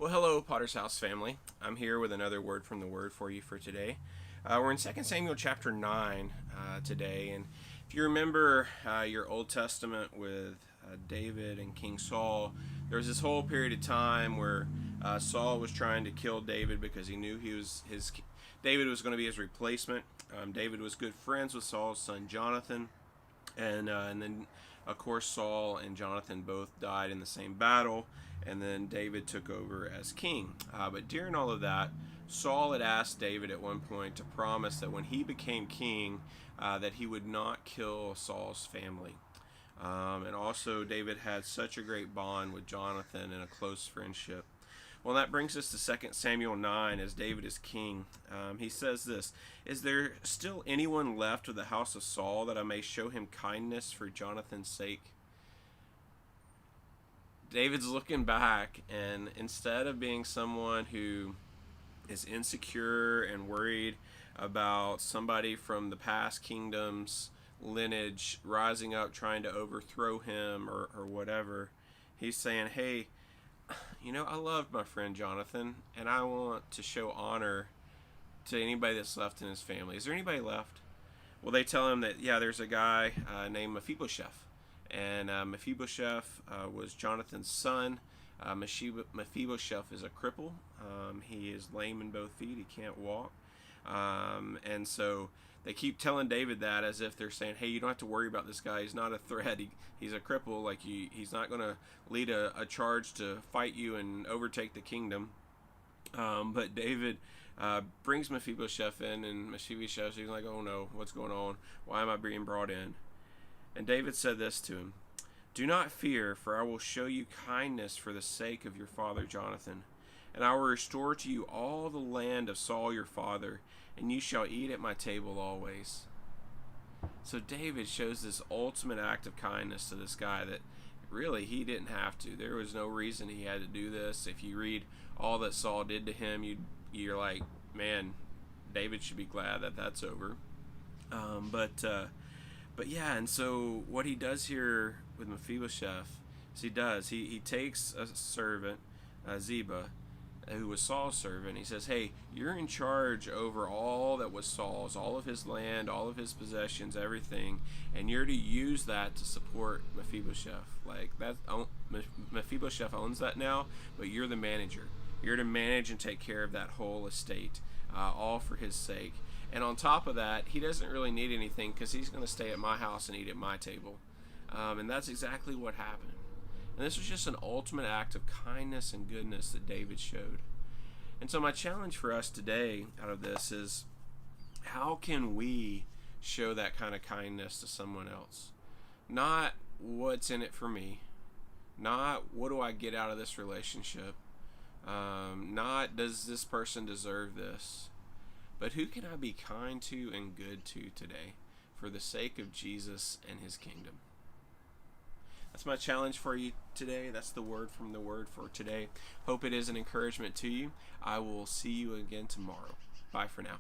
Well, hello, Potter's House family. I'm here with another word from the Word for you for today. We're in 2 Samuel chapter 9 today, and if you remember your Old Testament with David and King Saul, there was this whole period of time where Saul was trying to kill David because he knew David was going to be his replacement. David was good friends with Saul's son Jonathan, and then of course Saul and Jonathan both died in the same battle, and then David took over as king. But during all of that, Saul had asked David at one point to promise that when he became king, that he would not kill Saul's family. And also David had such a great bond with Jonathan and a close friendship. Well, that brings us to 2 Samuel 9 as David is king. He says this, "Is there still anyone left of the house of Saul that I may show him kindness for Jonathan's sake?" David's looking back, and instead of being someone who is insecure and worried about somebody from the past kingdom's lineage rising up trying to overthrow him or whatever, he's saying, hey, I loved my friend Jonathan, and I want to show honor to anybody that's left in his family. Is there anybody left? Well, they tell him that, yeah, there's a guy named Mephibosheth. And Mephibosheth was Jonathan's son. Mephibosheth is a cripple. He is lame in both feet. He can't walk. And so they keep telling David that as if they're saying, hey, you don't have to worry about this guy. He's not a threat. He's a cripple. Like he's not going to lead a charge to fight you and overtake the kingdom. But David brings Mephibosheth in, and Mephibosheth is like, oh no, what's going on? Why am I being brought in? And David said this to him, "Do not fear, for I will show you kindness for the sake of your father Jonathan. And I will restore to you all the land of Saul your father, and you shall eat at my table always." So David shows this ultimate act of kindness to this guy that really he didn't have to. There was no reason he had to do this. If you read all that Saul did to him, you're like, man, David should be glad that that's over. But yeah, and so what he does here with Mephibosheth is he takes a servant, Ziba, who was Saul's servant. He says, hey, you're in charge over all that was Saul's, all of his land, all of his possessions, everything, and you're to use that to support Mephibosheth. Like that, Mephibosheth owns that now, but you're the manager. You're to manage and take care of that whole estate, all for his sake. And on top of that, he doesn't really need anything because he's going to stay at my house and eat at my table. And that's exactly what happened. And this was just an ultimate act of kindness and goodness that David showed. And so my challenge for us today out of this is, how can we show that kind of kindness to someone else? Not what's in it for me. Not what do I get out of this relationship. Not does this person deserve this. But who can I be kind to and good to today for the sake of Jesus and his kingdom? That's my challenge for you today. That's the word from the Word for today. Hope it is an encouragement to you. I will see you again tomorrow. Bye for now.